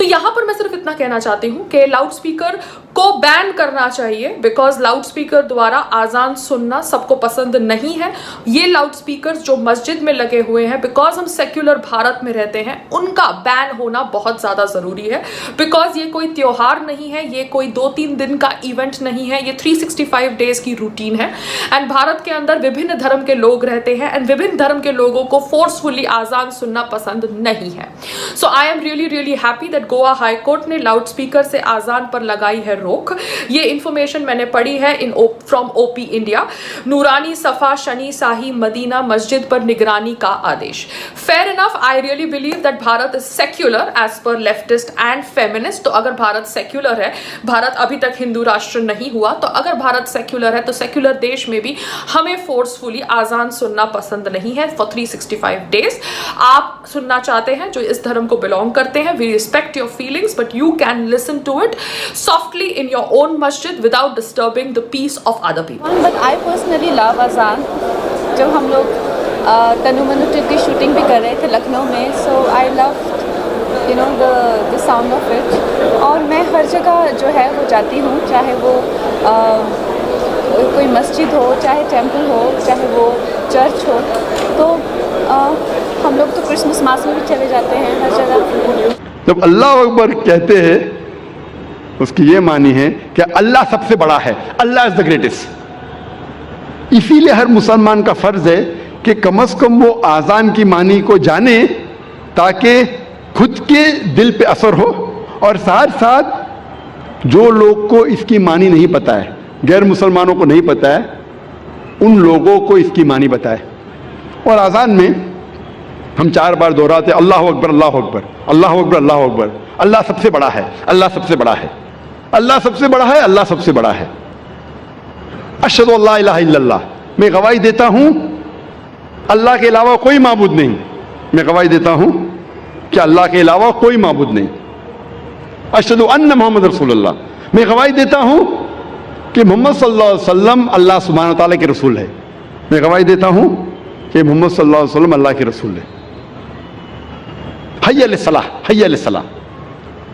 تو یہاں پر میں صرف اتنا کہنا چاہتی ہوں کہ لاؤڈ اسپیکر کو بین کرنا چاہیے، بیکاز لاؤڈ اسپیکر دوارا آزان سننا سب کو پسند نہیں ہے. یہ لاؤڈ اسپیکر جو مسجد میں لگے ہوئے ہیں، بیکاز ہم سیکولر بھارت میں رہتے ہیں، ان کا بین ہونا بہت زیادہ ضروری ہے. بیکاز یہ کوئی تیوہار نہیں ہے، یہ کوئی 2-3 دن کا ایونٹ نہیں ہے، یہ 365 ڈیز کی روٹین ہے. اینڈ بھارت کے اندر وبھن دھرم کے لوگ رہتے ہیں، اینڈ وبھن دھرم کے لوگوں کو فورسفلی آزان سننا پسند نہیں ہے. So I am really happy that Goa high court نے لاؤڈ اسپیکر سے آزان پر لگائی ہے روک. یہ انفارمیشن میں نے پڑھی ہے فرام او پی انڈیا. نورانی صفا شنی ساہی مدینہ مسجد پر نگرانی کا آدیش. Fair enough. I really believe that Bharat is secular as per leftist and feminist. تو اگر بھارت سیکولر ہے، بھارت ابھی تک ہندو راشٹر نہیں ہوا، تو اگر بھارت سیکولر ہے تو سیکولر دیش میں بھی ہمیں فورسفلی آزان سننا پسند نہیں ہے فار 365 ڈیز. آپ سننا چاہتے ہیں جو اس دھرم کو بلونگ کرتے ہیں، we respect your feelings, but you can listen to it softly in your own masjid without disturbing the peace of other people. But I personally love azan. جب ہم لوگ تنو منو کی شوٹنگ بھی کر رہے تھے لکھنؤ میں، so I loved the sound of it. اور میں ہر جگہ جو ہے وہ جاتی ہوں، چاہے وہ کوئی مسجد ہو، چاہے ٹیمپل ہو، چاہے وہ چرچ ہو. تو ہم لوگ تو کرسمس ماس میں بھی چلے جاتے ہیں ہر جگہ. جب اللہ اکبر کہتے ہیں اس کی یہ معنی ہے کہ اللہ سب سے بڑا ہے، اللہ از دا گریٹسٹ. اسی لیے ہر مسلمان کا فرض ہے کہ کم از کم وہ آزان کی معنی کو جانے، تاکہ خود کے دل پہ اثر ہو، اور ساتھ ساتھ جو لوگ کو اس کی معنی نہیں پتہ ہے، غیر مسلمانوں کو نہیں پتہ ہے، ان لوگوں کو اس کی معنی بتائے. اور آزان میں ہم 4 بار دہراتے اللہ اکبر اللہ اکبر اللہ اکبر اللہ اکبر. اللہ سب سے بڑا ہے، اللہ سب سے بڑا ہے، اللہ سب سے بڑا ہے، اللہ سب سے بڑا ہے. اشہد ان لا الہ الا اللہ. میں گواہی دیتا ہوں اللہ کے علاوہ کوئی معبود نہیں. میں گواہی دیتا ہوں کہ اللہ کے علاوہ کوئی معبود نہیں. اشہد ان محمد رسول اللہ. میں گواہی دیتا ہوں کہ محمد صلی اللہ علیہ وسلم اللہ سبحانہ تعالیٰ کے رسول ہے. میں گواہی دیتا ہوں کہ محمد صلی اللہ علیہ وسلم اللہ کے رسول ہے. حی علی الصلاح، حی علی الصلاح.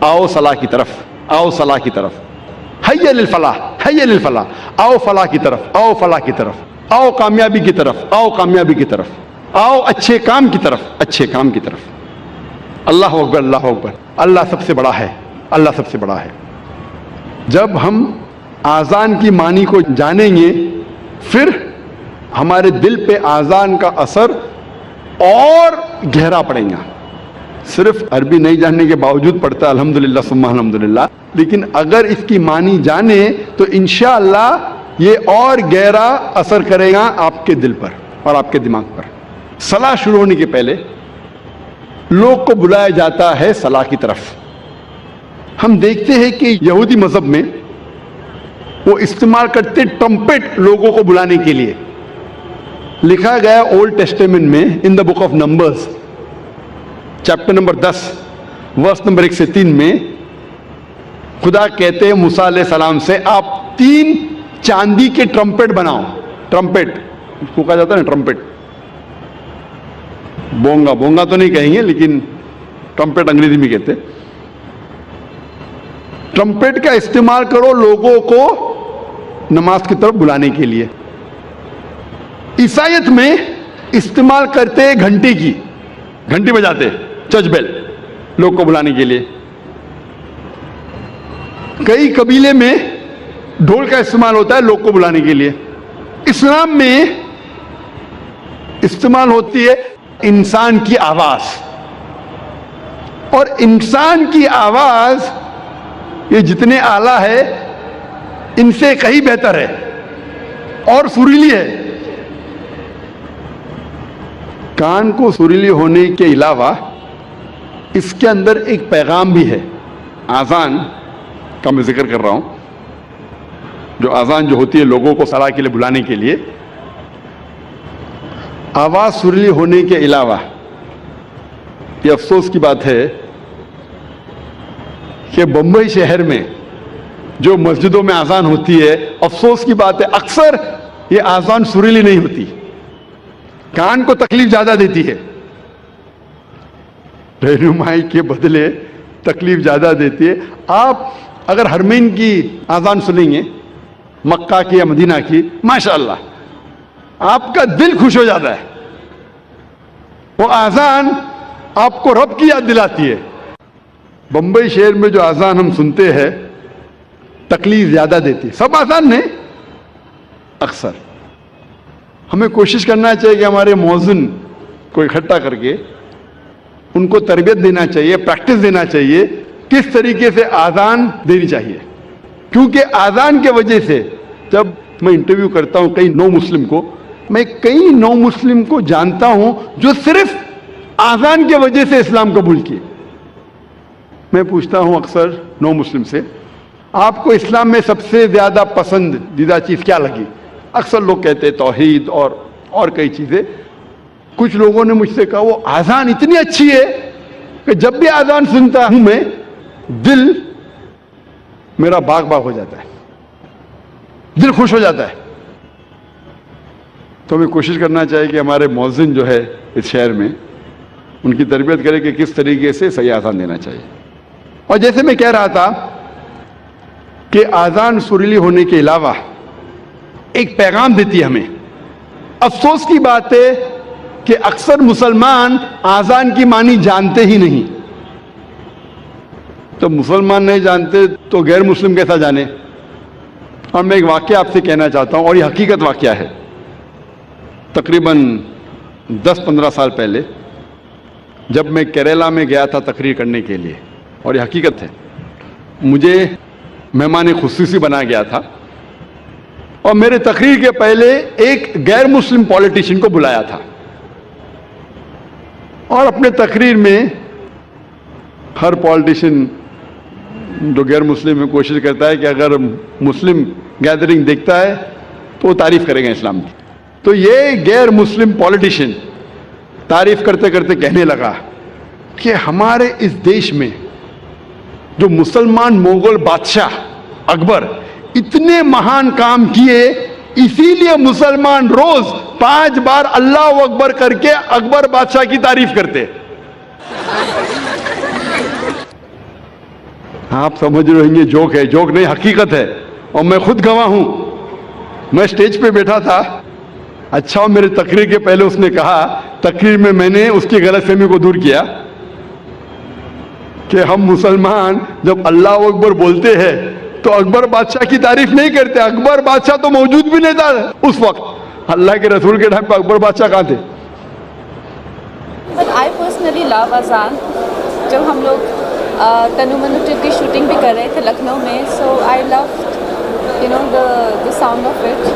آؤ صلاح کی طرف، آؤ صلاح کی طرف. حی علی الفلاح، حی علی الفلاح. آؤ فلاح کی طرف، آؤ فلاح کی طرف. آؤ کامیابی کی طرف، آؤ کامیابی کی طرف. آؤ اچھے کام کی طرف، اچھے کام کی طرف. اللہ اکبر اللہ اکبر. اللہ سب سے بڑا ہے، اللہ سب سے بڑا ہے. جب ہم آزان کی معنی کو جانیں گے، پھر ہمارے دل پہ آزان کا اثر اور گہرا پڑے گا. صرف عربی نہیں جاننے کے باوجود پڑھتا ہے الحمدللہ ثم الحمدللہ، لیکن اگر اس کی معنی جانے تو انشاءاللہ یہ اور گہرا اثر کرے گا آپ کے دل پر اور آپ کے دماغ پر. صلاح شروع ہونے کے پہلے لوگ کو بلایا جاتا ہے صلاح کی طرف. ہم دیکھتے ہیں کہ یہودی مذہب میں وہ استعمال کرتے ٹرمپٹ لوگوں کو بلانے کے لیے. لکھا گیا اولڈ ٹیسٹیمنٹ میں in the book of numbers chapter number 10 verse number 1 سے 3 میں خدا کہتے ہیں موسیٰ علیہ السلام سے، آپ 3 چاندی کے ٹرمپٹ بناؤ. ٹرمپٹ اس کو کہا جاتا ہے نا، ٹرمپٹ. بونگا، بونگا تو نہیں کہیں گے لیکن ٹرمپٹ انگریزی میں کہتے. ٹرمپٹ کا استعمال کرو لوگوں کو نماز کی طرف بلانے کے لیے. عیسائیت میں استعمال کرتے گھنٹی کی، گھنٹی بجاتے چرچ بیل لوگ کو بلانے کے لیے. کئی قبیلے میں ڈھول کا استعمال ہوتا ہے لوگ کو بلانے کے لیے. اسلام میں استعمال ہوتی ہے انسان کی آواز. اور انسان کی آواز یہ جتنے اعلیٰ ہے ان سے کہیں بہتر ہے اور سریلی ہے. کان کو سریلی ہونے کے علاوہ اس کے اندر ایک پیغام بھی ہے. آزان کا میں ذکر کر رہا ہوں، جو آزان جو ہوتی ہے لوگوں کو صلاح کے لیے بلانے کے لیے. آواز سریلی ہونے کے علاوہ یہ افسوس کی بات ہے کہ بمبئی شہر میں جو مسجدوں میں آزان ہوتی ہے، افسوس کی بات ہے اکثر یہ آزان سریلی نہیں ہوتی، کان کو تکلیف زیادہ دیتی ہے. رہنمائی کے بدلے تکلیف زیادہ دیتی ہے. آپ اگر حرمین کی اذان سنیں گے, مکہ کی یا مدینہ کی, ماشاءاللہ آپ کا دل خوش ہو جاتا ہے. وہ اذان آپ کو رب کی یاد دلاتی ہے. بمبئی شہر میں جو اذان ہم سنتے ہیں تکلیف زیادہ دیتی ہے. سب اذان نہیں, اکثر ہمیں کوشش کرنا چاہیے کہ ہمارے مؤذن کو اکٹھا کر کے ان کو تربیت دینا چاہیے, پریکٹس دینا چاہیے کس طریقے سے اذان دینی چاہیے. کیونکہ اذان کے وجہ سے جب میں انٹرویو کرتا ہوں کئی نو مسلم کو, میں کئی نو مسلم کو جانتا ہوں جو صرف اذان کی وجہ سے اسلام قبول کیے. میں پوچھتا ہوں اکثر نو مسلم سے, آپ کو اسلام میں سب سے زیادہ پسندیدہ چیز کیا لگی؟ اکثر لوگ کہتے ہیں توحید اور کئی چیزیں. کچھ لوگوں نے مجھ سے کہا وہ اذان اتنی اچھی ہے کہ جب بھی اذان سنتا ہوں میں دل میرا باغ باغ ہو جاتا ہے, دل خوش ہو جاتا ہے. تو ہمیں کوشش کرنا چاہیے کہ ہمارے مؤذن جو ہے اس شہر میں ان کی تربیت کرے کہ کس طریقے سے صحیح اذان دینا چاہیے. اور جیسے میں کہہ رہا تھا کہ اذان سریلی ہونے کے علاوہ ایک پیغام دیتی ہے ہمیں. افسوس کی بات ہے کہ اکثر مسلمان اذان کی معنی جانتے ہی نہیں. تو مسلمان نہیں جانتے تو غیر مسلم کیسا جانے. اور میں ایک واقعہ آپ سے کہنا چاہتا ہوں, اور یہ حقیقت واقعہ ہے. تقریباً 10-15 سال پہلے جب میں کیرلا میں گیا تھا تقریر کرنے کے لیے, اور یہ حقیقت ہے, مجھے مہمان خصوصی بنا گیا تھا اور میرے تقریر کے پہلے ایک غیر مسلم پولیٹیشین کو بلایا تھا. اور اپنے تقریر میں ہر پولیٹیشین جو غیر مسلم میں کوشش کرتا ہے کہ اگر مسلم گیدرنگ دیکھتا ہے تو وہ تعریف کرے گا اسلام کی. تو یہ غیر مسلم پولیٹیشین تعریف کرتے کرتے کہنے لگا کہ ہمارے اس دیش میں جو مسلمان مغل بادشاہ اکبر اتنے مہان کام کیے, اسی لیے مسلمان روز 5 بار اللہ اکبر کر کے اکبر بادشاہ کی تعریف کرتے. آپ سمجھ رہے ہیں یہ جوک ہے, جوک نہیں حقیقت ہے. اور میں خود گواہ ہوں, میں اسٹیج پہ بیٹھا تھا. اچھا, میرے تقریر کے پہلے اس نے کہا, تقریر میں نے اس کی غلط فہمی کو دور کیا کہ ہم مسلمان جب اللہ اکبر بولتے ہیں تو اکبر بادشاہ کی تعریف نہیں کرتے. اکبر بادشاہ تو موجود بھی نہیں تھا اس وقت. اللہ کے رسول کے ٹائم پہ اکبر بادشاہ کہاں تھے؟ But I personally love اذان. جب ہم لوگ تنو منو ٹرک کی شوٹنگ بھی کر رہے تھے لکھنؤ میں, so I loved the sound of it.